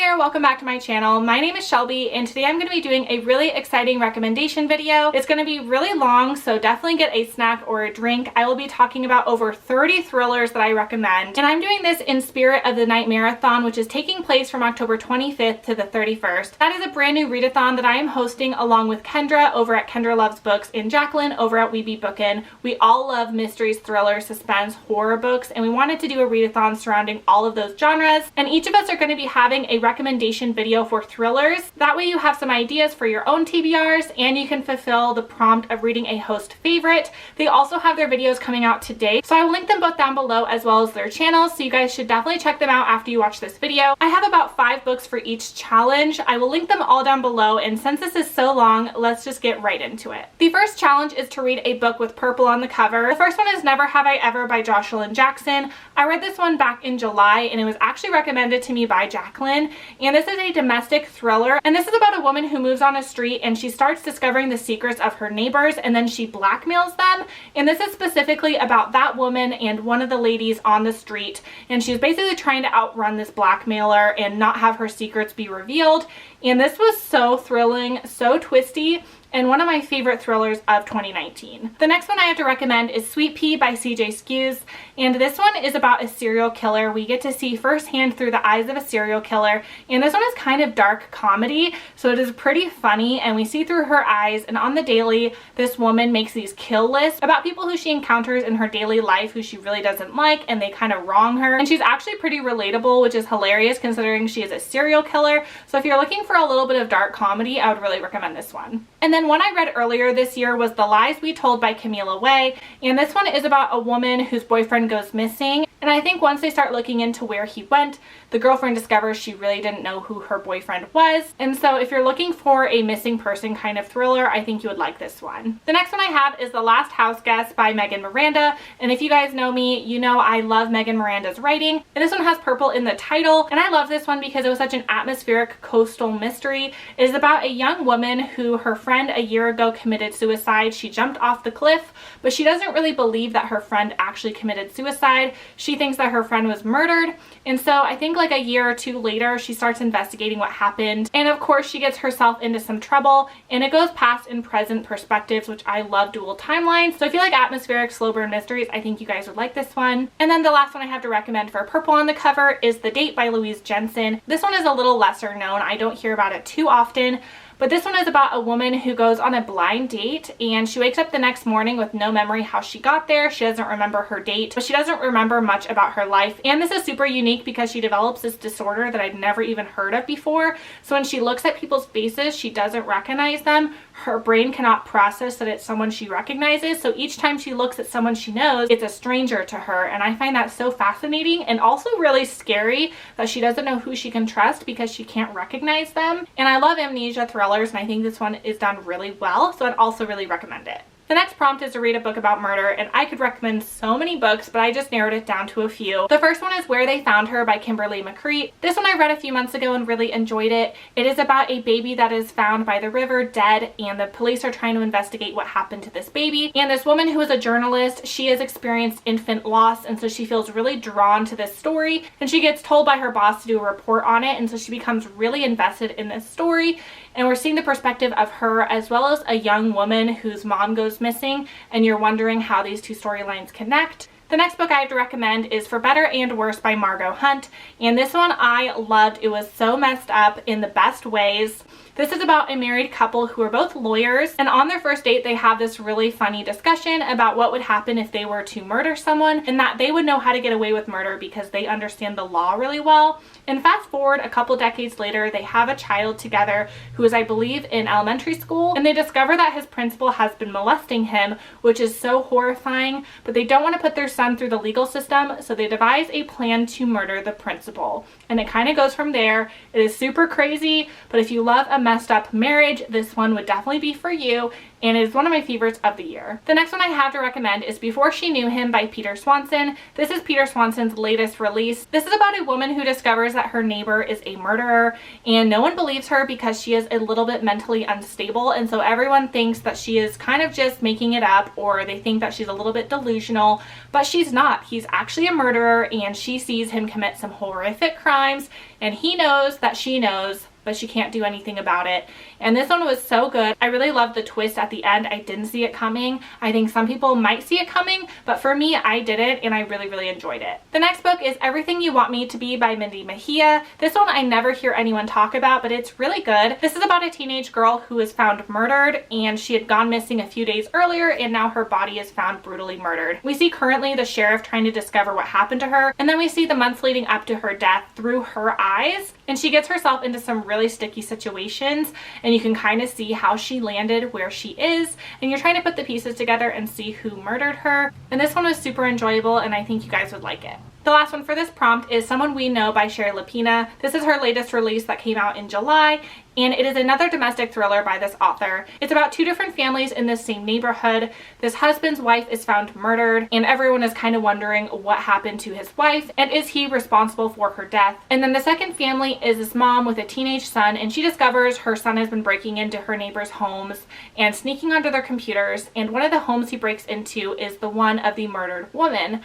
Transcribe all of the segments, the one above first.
there, welcome back to my channel. My name is Shelby and today I'm going to be doing a really exciting recommendation video. It's going to be really long, so definitely get a snack or a drink. I will be talking about over 30 thrillers that I recommend, and I'm doing this in spirit of the Nightmareathon, which is taking place from October 25th to the 31st. That is a brand new readathon that I am hosting along with Kendra over at Kendra Loves Books and Jacqueline over at We Be Bookin'. We all love mysteries, thrillers, suspense, horror books, and we wanted to do a readathon surrounding all of those genres, and each of us are going to be having a recommendation video for thrillers. That way you have some ideas for your own TBRs and you can fulfill the prompt of reading a host favorite. They also have their videos coming out today, so I will link them both down below as well as their channels, so you guys should definitely check them out after you watch this video. I have about 5 books for each challenge. I will link them all down below, and since this is so long, let's just get right into it. The first challenge is to read a book with purple on the cover. The first one is Never Have I Ever by Jocelyn Jackson. I read this one back in July and it was actually recommended to me by Jacqueline. And this is a domestic thriller, and this is about a woman who moves on a street and she starts discovering the secrets of her neighbors and then she blackmails them. And this is specifically about that woman and one of the ladies on the street, and she's basically trying to outrun this blackmailer and not have her secrets be revealed. And this was so thrilling, so twisty, and one of my favorite thrillers of 2019. The next one I have to recommend is Sweet Pea by CJ Skews, and this one is about a serial killer. We get to see firsthand through the eyes of a serial killer, and this one is kind of dark comedy, so it is pretty funny, and we see through her eyes. And on the daily, this woman makes these kill lists about people who she encounters in her daily life who she really doesn't like, and they kind of wrong her, and she's actually pretty relatable, which is hilarious considering she is a serial killer. So if you're looking for a little bit of dark comedy, I would really recommend this one. And then one I read earlier this year was The Lies We Told by Camila Way, and this one is about a woman whose boyfriend goes missing, and I think once they start looking into where he went, the girlfriend discovers she really didn't know who her boyfriend was. And so if you're looking for a missing person kind of thriller, I think you would like this one. The next one I have is The Last House Guest by Megan Miranda, and if you guys know me, you know I love Megan Miranda's writing, and this one has purple in the title, and I love this one because it was such an atmospheric coastal mystery. It is about a young woman who her friend a year ago committed suicide. She jumped off the cliff, but she doesn't really believe that her friend actually committed suicide. She thinks that her friend was murdered, and so I think like a year or two later she starts investigating what happened, and of course she gets herself into some trouble, and it goes past and present perspectives, which I love dual timelines. So if you like atmospheric slow burn mysteries, I think you guys would like this one. And then the last one I have to recommend for purple on the cover is The Date by Louise Jensen. This one is a little lesser known. I don't hear about it too often, but this one is about a woman who goes on a blind date, and she wakes up the next morning with no memory how she got there. She doesn't remember her date, but she doesn't remember much about her life. And this is super unique because she develops this disorder that I'd never even heard of before. So when she looks at people's faces, she doesn't recognize them. Her brain cannot process that it's someone she recognizes. So each time she looks at someone she knows, it's a stranger to her. And I find that so fascinating and also really scary that she doesn't know who she can trust because she can't recognize them. And I love amnesia thrillers, and I think this one is done really well, so I'd also really recommend it. The next prompt is to read a book about murder, and I could recommend so many books, but I just narrowed it down to a few. The first one is Where They Found Her by Kimberly McCreet. This one I read a few months ago and really enjoyed it. It is about a baby that is found by the river dead, and the police are trying to investigate what happened to this baby. And this woman who is a journalist, she has experienced infant loss, and so she feels really drawn to this story, and she gets told by her boss to do a report on it, and so she becomes really invested in this story. And we're seeing the perspective of her as well as a young woman whose mom goes missing, and you're wondering how these two storylines connect. The next book I have to recommend is For Better and Worse by Margot Hunt, and this one I loved. It was so messed up in the best ways. This is about a married couple who are both lawyers, and on their first date they have this really funny discussion about what would happen if they were to murder someone, and that they would know how to get away with murder because they understand the law really well. And fast forward a couple decades later, they have a child together who is, I believe, in elementary school, and they discover that his principal has been molesting him, which is so horrifying, but they don't want to put their son through the legal system, so they devise a plan to murder the principal. And it kind of goes from there. It is super crazy, but if you love a messed up marriage, this one would definitely be for you, and it is one of my favorites of the year. The next one I have to recommend is Before She Knew Him by Peter Swanson. This is Peter Swanson's latest release. This is about a woman who discovers that her neighbor is a murderer, and no one believes her because she is a little bit mentally unstable, and so everyone thinks that she is kind of just making it up, or they think that she's a little bit delusional, but but she's not. He's actually a murderer, and she sees him commit some horrific crimes, and he knows that she knows, but she can't do anything about it. And this one was so good. I really loved the twist at the end. I didn't see it coming. I think some people might see it coming, but for me, I didn't, and I really enjoyed it. The next book is Everything You Want Me to Be by Mindy Mejia. This one I never hear anyone talk about, but it's really good. This is about a teenage girl who is found murdered, and she had gone missing a few days earlier, and now her body is found brutally murdered. We see currently the sheriff trying to discover what happened to her, and then we see the months leading up to her death through her eyes, and she gets herself into some really sticky situations, and you can kind of see how she landed where she is, and you're trying to put the pieces together and see who murdered her. And this one was super enjoyable, and I think you guys would like it. The last one for this prompt is Someone We Know by Sherry Lapina. This is her latest release that came out in July, and it is another domestic thriller by this author. It's about two different families in the same neighborhood. This husband's wife is found murdered, and everyone is kind of wondering what happened to his wife, and is he responsible for her death? And then the second family is this mom with a teenage son, and she discovers her son has been breaking into her neighbors' homes and sneaking onto their computers, and one of the homes he breaks into is the one of the murdered woman.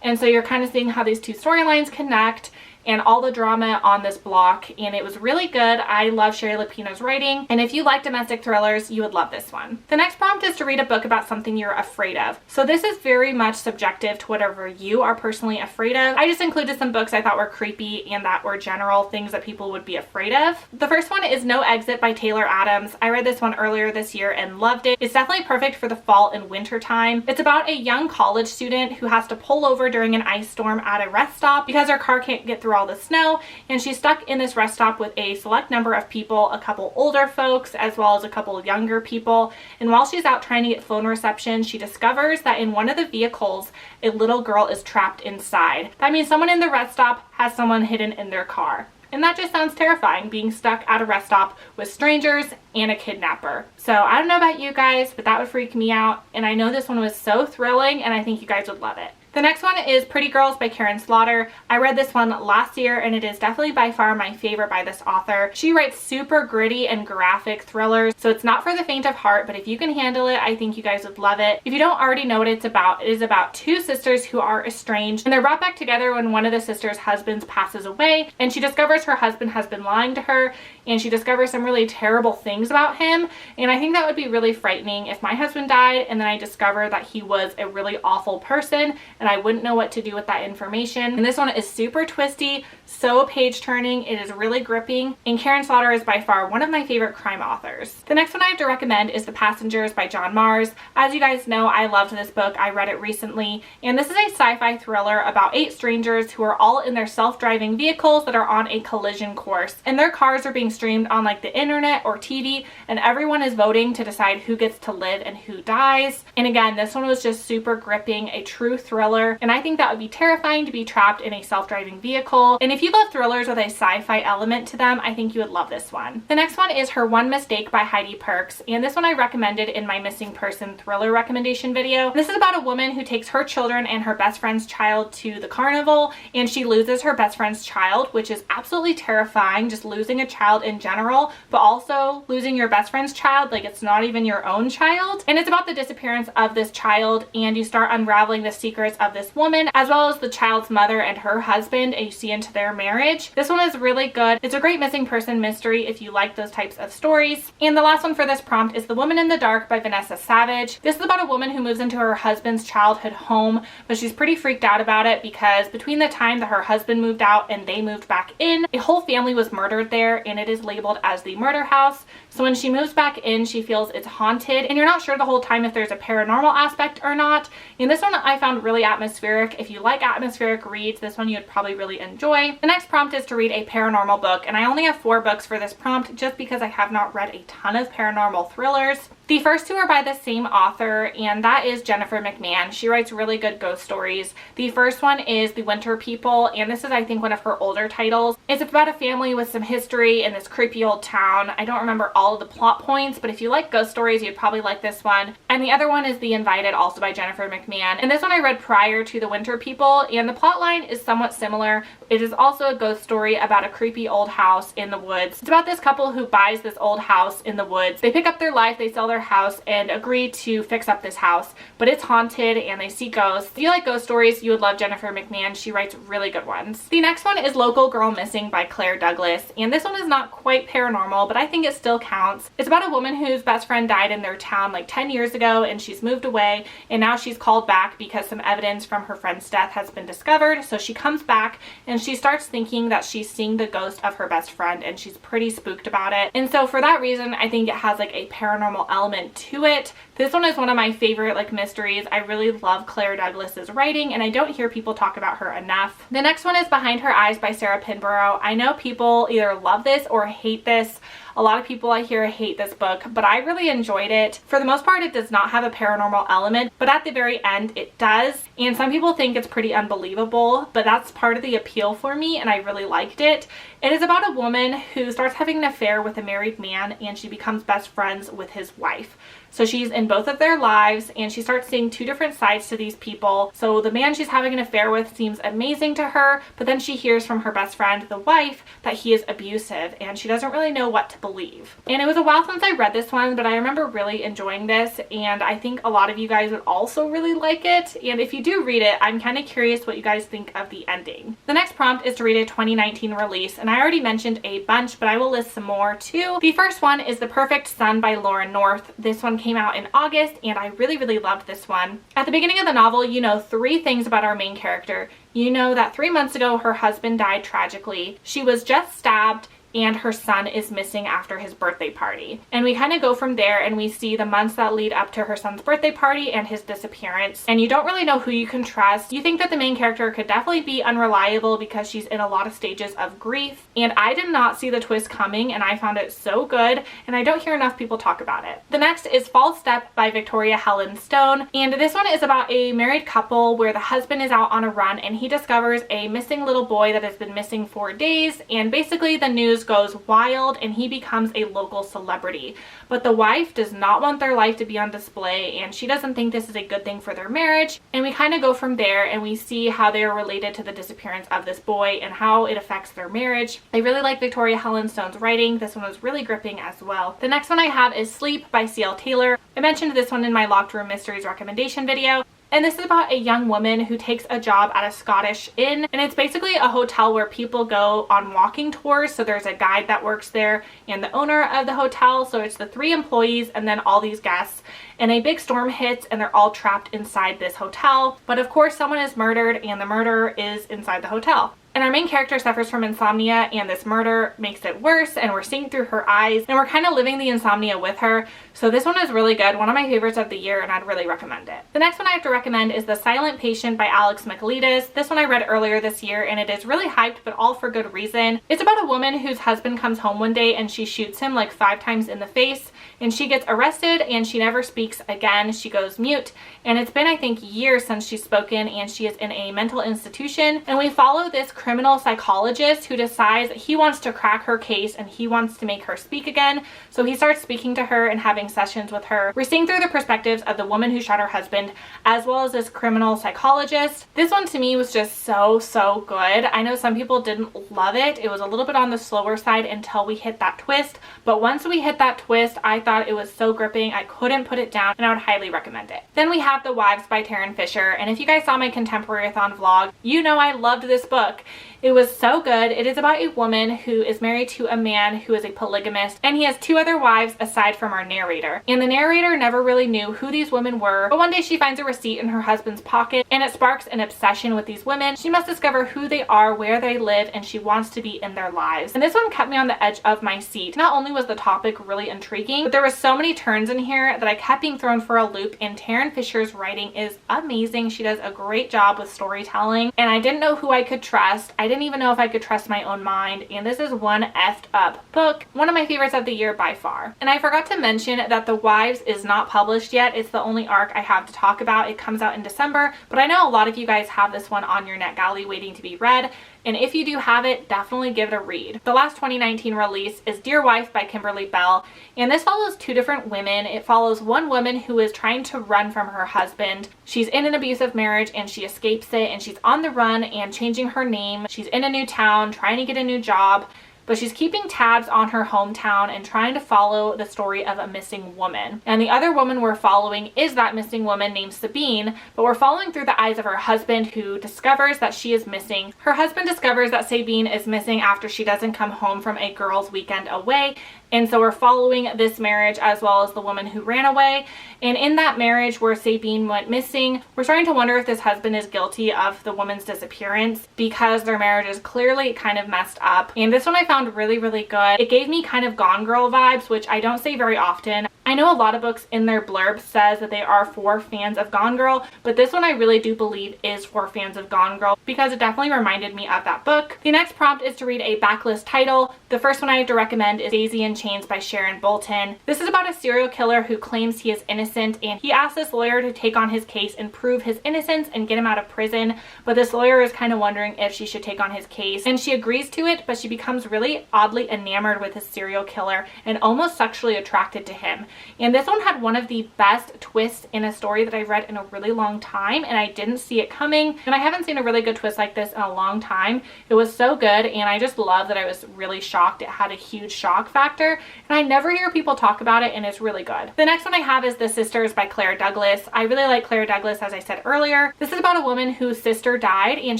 And so you're kind of seeing how these two storylines connect and all the drama on this block, and it was really good. I love Sherry Lapina's writing, and if you like domestic thrillers, you would love this one. The next prompt is to read a book about something you're afraid of. So this is very much subjective to whatever you are personally afraid of. I just included some books I thought were creepy and that were general things that people would be afraid of. The first one is No Exit by Taylor Adams. I read this one earlier this year and loved it. It's definitely perfect for the fall and winter time. It's about a young college student who has to pull over during an ice storm at a rest stop because her car can't get through all the snow, and she's stuck in this rest stop with a select number of people, a couple older folks as well as a couple younger people. And while she's out trying to get phone reception, she discovers that in one of the vehicles a little girl is trapped inside. That means someone in the rest stop has someone hidden in their car. And that just sounds terrifying, being stuck at a rest stop with strangers and a kidnapper. So I don't know about you guys, but that would freak me out. And I know this one was so thrilling, and I think you guys would love it. The next one is Pretty Girls by Karen Slaughter. I read this one last year, and it is definitely by far my favorite by this author. She writes super gritty and graphic thrillers, so it's not for the faint of heart, but if you can handle it, I think you guys would love it. If you don't already know what it's about, it is about two sisters who are estranged, and they're brought back together when one of the sisters' husbands passes away, and she discovers her husband has been lying to her, and she discovers some really terrible things about him. And I think that would be really frightening if my husband died and then I discovered that he was a really awful person, and I wouldn't know what to do with that information. And this one is super twisty, so page turning. It is really gripping, and Karen Slaughter is by far one of my favorite crime authors. The next one I have to recommend is The Passengers by John Mars. As you guys know, I loved this book. I read it recently, and this is a sci-fi thriller about 8 strangers who are all in their self-driving vehicles that are on a collision course, and their cars are being streamed on like the internet or TV, and everyone is voting to decide who gets to live and who dies. And again, this one was just super gripping, a true thriller, and I think that would be terrifying to be trapped in a self-driving vehicle. And if you love thrillers with a sci-fi element to them, I think you would love this one. The next one is Her One Mistake by Heidi Perks, and this one I recommended in my missing person thriller recommendation video. This is about a woman who takes her children and her best friend's child to the carnival, and she loses her best friend's child, which is absolutely terrifying, just losing a child in general, but also losing your best friend's child, like it's not even your own child. And it's about the disappearance of this child, and you start unraveling the secrets of this woman as well as the child's mother and her husband, and you see into their marriage. This one is really good. It's a great missing person mystery if you like those types of stories. And the last one for this prompt is The Woman in the Dark by Vanessa Savage. This is about a woman who moves into her husband's childhood home, but she's pretty freaked out about it because between the time that her husband moved out and they moved back in, a whole family was murdered there, and it is labeled as the murder house. So when she moves back in, she feels it's haunted, and you're not sure the whole time if there's a paranormal aspect or not. And this one I found really atmospheric. If you like atmospheric reads, this one you would probably really enjoy. The next prompt is to read a paranormal book, and I only have 4 books for this prompt just because I have not read a ton of paranormal thrillers. The first 2 are by the same author, and that is Jennifer McMahon. She writes really good ghost stories. The first one is The Winter People, and this is I think one of her older titles. It's about a family with some history in this creepy old town. I don't remember all of the plot points, but if you like ghost stories, you'd probably like this one. And the other one is The Invited, also by Jennifer McMahon. And this one I read prior to The Winter People, and the plot line is somewhat similar. It is also a ghost story about a creepy old house in the woods. It's about this couple who buys this old house in the woods. They pick up their life, they sell their her house and agree to fix up this house, but it's haunted and they see ghosts. If you like ghost stories, you would love Jennifer McMahon. She writes really good ones. The next one is Local Girl Missing by Claire Douglas, and this one is not quite paranormal, but I think it still counts. It's about a woman whose best friend died in their town like 10 years ago, and she's moved away, and now she's called back because some evidence from her friend's death has been discovered. So she comes back and she starts thinking that she's seeing the ghost of her best friend, and she's pretty spooked about it. And so for that reason, I think it has like a paranormal element to it. This one is one of my favorite like mysteries. I really love Claire Douglas's writing, and I don't hear people talk about her enough. The next one is Behind Her Eyes by Sarah Pinborough. I know people either love this or hate this. A lot of people I hear hate this book, but I really enjoyed it. For the most part, it does not have a paranormal element, but at the very end it does. And some people think it's pretty unbelievable, but that's part of the appeal for me, and I really liked it. It is about a woman who starts having an affair with a married man, and she becomes best friends with his wife. So she's in both of their lives, and she starts seeing two different sides to these people. So the man she's having an affair with seems amazing to her, but then she hears from her best friend, the wife, that he is abusive, and she doesn't really know what to believe. And it was a while since I read this one, but I remember really enjoying this, and I think a lot of you guys would also really like it. And if you do read it, I'm kind of curious what you guys think of the ending. The next prompt is to read a 2019 release, and I already mentioned a bunch, but I will list some more too. The first one is The Perfect Son by Lauren North. This one came out in August, and I really loved this one. At the beginning of the novel, you know 3 things about our main character. You know that 3 months ago her husband died tragically. She was just stabbed, and her son is missing after his birthday party. And we kind of go from there, and we see the months that lead up to her son's birthday party and his disappearance. And you don't really know who you can trust. You think that the main character could definitely be unreliable because she's in a lot of stages of grief. And I did not see the twist coming, and I found it so good, and I don't hear enough people talk about it. The next is False Step by Victoria Helen Stone. And this one is about a married couple where the husband is out on a run, and he discovers a missing little boy that has been missing for days. And basically the news goes wild, and he becomes a local celebrity. But the wife does not want their life to be on display, and she doesn't think this is a good thing for their marriage. And we kind of go from there, and we see how they are related to the disappearance of this boy and how it affects their marriage. I really like Victoria Helen Stone's writing. This one was really gripping as well. The next one I have is Sleep by C.L. Taylor. I mentioned this one in my Locked Room Mysteries recommendation video. And this is about a young woman who takes a job at a Scottish inn, and it's basically a hotel where people go on walking tours. So there's a guide that works there and the owner of the hotel. So it's the 3 employees and then all these guests. And a big storm hits, and they're all trapped inside this hotel. But of course someone is murdered, and the murderer is inside the hotel. And our main character suffers from insomnia, and this murder makes it worse, and we're seeing through her eyes, and we're kind of living the insomnia with her. So this one is really good, one of my favorites of the year, and I'd really recommend it. The next one I have to recommend is The Silent Patient by Alex Michaelides. This one I read earlier this year, and it is really hyped, but all for good reason. It's about a woman whose husband comes home one day, and she shoots him like 5 times in the face, and she gets arrested, and she never speaks again. She goes mute, and it's been, I think, years since she's spoken, and she is in a mental institution. And we follow this criminal psychologist who decides that he wants to crack her case, and he wants to make her speak again. So he starts speaking to her and having sessions with her. We're seeing through the perspectives of the woman who shot her husband, as well as this criminal psychologist. This one to me was just so good. I know some people didn't love it. It was a little bit on the slower side until we hit that twist, but once we hit that twist, I thought it was so gripping. I couldn't put it down, and I would highly recommend it. Then we have The Wives by Taryn Fisher, and if you guys saw my Contemporary-a-thon vlog, you know I loved this book. It was so good. It is about a woman who is married to a man who is a polygamist, and he has 2 other wives aside from our narrator. And the narrator never really knew who these women were, but one day she finds a receipt in her husband's pocket, and it sparks an obsession with these women. She must discover who they are, where they live, and she wants to be in their lives. And this one kept me on the edge of my seat. Not only was the topic really intriguing, but there were so many turns in here that I kept being thrown for a loop, and Taryn Fisher's writing is amazing. She does a great job with storytelling, and I didn't know who I could trust. I didn't even know if I could trust my own mind, and this is one effed up book. One of my favorites of the year by far. And I forgot to mention that The Wives is not published yet. It's the only arc I have to talk about. It comes out in December, but I know a lot of you guys have this one on your NetGalley waiting to be read. And if you do have it, definitely give it a read. The last 2019 release is Dear Wife by Kimberly Bell. And this follows 2 different women. It follows one woman who is trying to run from her husband. She's in an abusive marriage and she escapes it, and she's on the run and changing her name. She's in a new town, trying to get a new job. but she's keeping tabs on her hometown and trying to follow the story of a missing woman. And the other woman we're following is that missing woman named Sabine, but we're following through the eyes of her husband, who discovers that she is missing. Her husband discovers that Sabine is missing after she doesn't come home from a girls' weekend away. And so we're following this marriage as well as the woman who ran away. And in that marriage where Sabine went missing, we're starting to wonder if this husband is guilty of the woman's disappearance, because their marriage is clearly kind of messed up. And this one I found really, really good. It gave me kind of Gone Girl vibes, which I don't say very often. I know a lot of books in their blurb says that they are for fans of Gone Girl, but this one I really do believe is for fans of Gone Girl because it definitely reminded me of that book. The next prompt is to read a Backless title. The first one I have to recommend is Daisy in Chains by Sharon Bolton. This is about a serial killer who claims he is innocent, and he asks this lawyer to take on his case and prove his innocence and get him out of prison. But this lawyer is kind of wondering if she should take on his case, and she agrees to it, but she becomes really oddly enamored with his serial killer and almost sexually attracted to him. And this one had one of the best twists in a story that I've read in a really long time, and I didn't see it coming. And I haven't seen a really good twist like this in a long time. It was so good, and I just love that I was really shocked. It had a huge shock factor, and I never hear people talk about it, and it's really good. The next one I have is The Sisters by Claire Douglas. I really like Claire Douglas, as I said earlier. This is about a woman whose sister died, and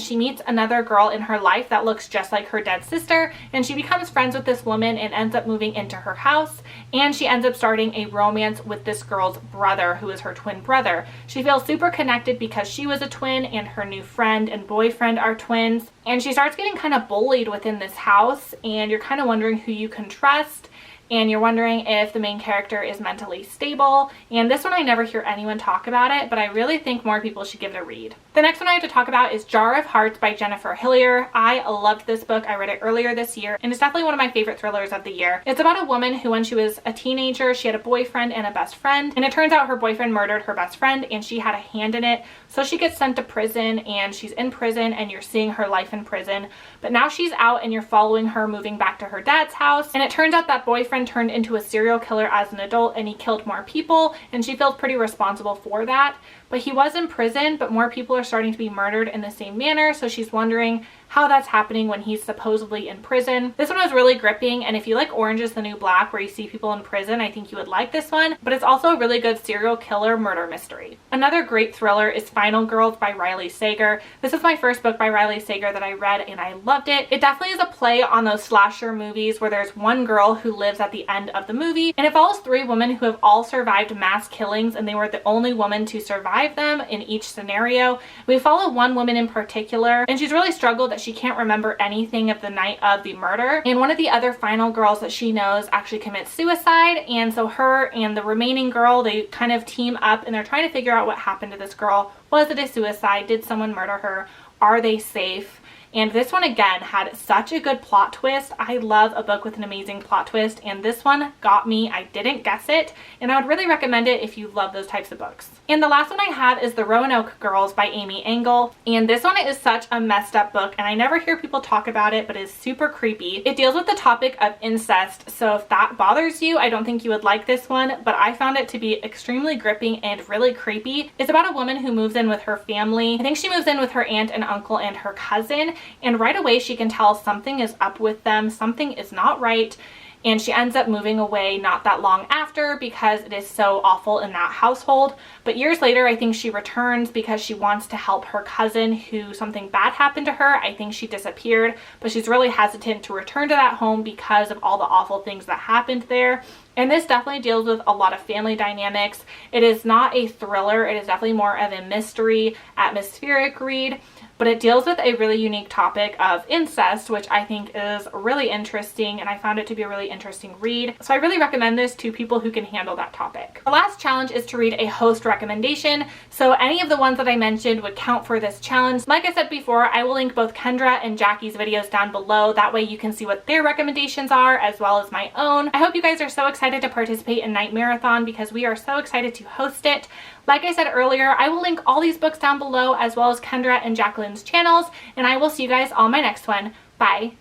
she meets another girl in her life that looks just like her dead sister, and she becomes friends with this woman and ends up moving into her house, and she ends up starting a romance with this girl's brother, who is her twin brother. She feels super connected because she was a twin, and her new friend and boyfriend are twins, and she starts getting kind of bullied within this house, and you're kind of wondering who you can trust. And you're wondering if the main character is mentally stable. And this one I never hear anyone talk about it, but I really think more people should give it a read. The next one I have to talk about is Jar of Hearts by Jennifer Hillier. I loved this book. I read it earlier this year, and it's definitely one of my favorite thrillers of the year. It's about a woman who, when she was a teenager, she had a boyfriend and a best friend, and it turns out her boyfriend murdered her best friend, and she had a hand in it. So she gets sent to prison, and she's in prison, and you're seeing her life in prison. But now she's out, and you're following her moving back to her dad's house, and it turns out that boyfriend turned into a serial killer as an adult, and he killed more people, and she feels pretty responsible for that. But he was in prison, but more people are starting to be murdered in the same manner, so she's wondering how that's happening when he's supposedly in prison. This one was really gripping, and if you like Orange is the New Black, where you see people in prison, I think you would like this one, but it's also a really good serial killer murder mystery. Another great thriller is Final Girls by Riley Sager. This is my first book by Riley Sager that I read, and I loved it. It definitely is a play on those slasher movies where there's one girl who lives at the end of the movie, and it follows three women who have all survived mass killings, and they were the only woman to survive them in each scenario. We follow one woman in particular, and she's really struggled that she can't remember anything of the night of the murder, and one of the other final girls that she knows actually commits suicide, and so her and the remaining girl, they kind of team up, and they're trying to figure out what happened to this girl. Was it a suicide? Did someone murder her? Are they safe? And this one again had such a good plot twist. I love a book with an amazing plot twist, and this one got me. I didn't guess it, and I would really recommend it if you love those types of books. And the last one I have is The Roanoke Girls by Amy Engel, and this one is such a messed up book, and I never hear people talk about it, but it's super creepy. It deals with the topic of incest, so if that bothers you, I don't think you would like this one, but I found it to be extremely gripping and really creepy. It's about a woman who moves in with her family. I think she moves in with her aunt and uncle and her cousin, and right away she can tell something is up with them, something is not right, and she ends up moving away not that long after because it is so awful in that household. But years later, I think she returns because she wants to help her cousin who something bad happened to her. I think she disappeared, but she's really hesitant to return to that home because of all the awful things that happened there. And this definitely deals with a lot of family dynamics. It is not a thriller. It is definitely more of a mystery, atmospheric read, but it deals with a really unique topic of incest, which I think is really interesting, and I found it to be a really interesting read. So I really recommend this to people who can handle that topic. The last challenge is to read a host recommendation. So any of the ones that I mentioned would count for this challenge. Like I said before, I will link both Kendra and Jackie's videos down below. That way you can see what their recommendations are as well as my own. I hope you guys are so excited to participate in Nightmareathon because we are so excited to host it. Like I said earlier, I will link all these books down below as well as Kendra and Jacqueline's channels, and I will see you guys on my next one. Bye!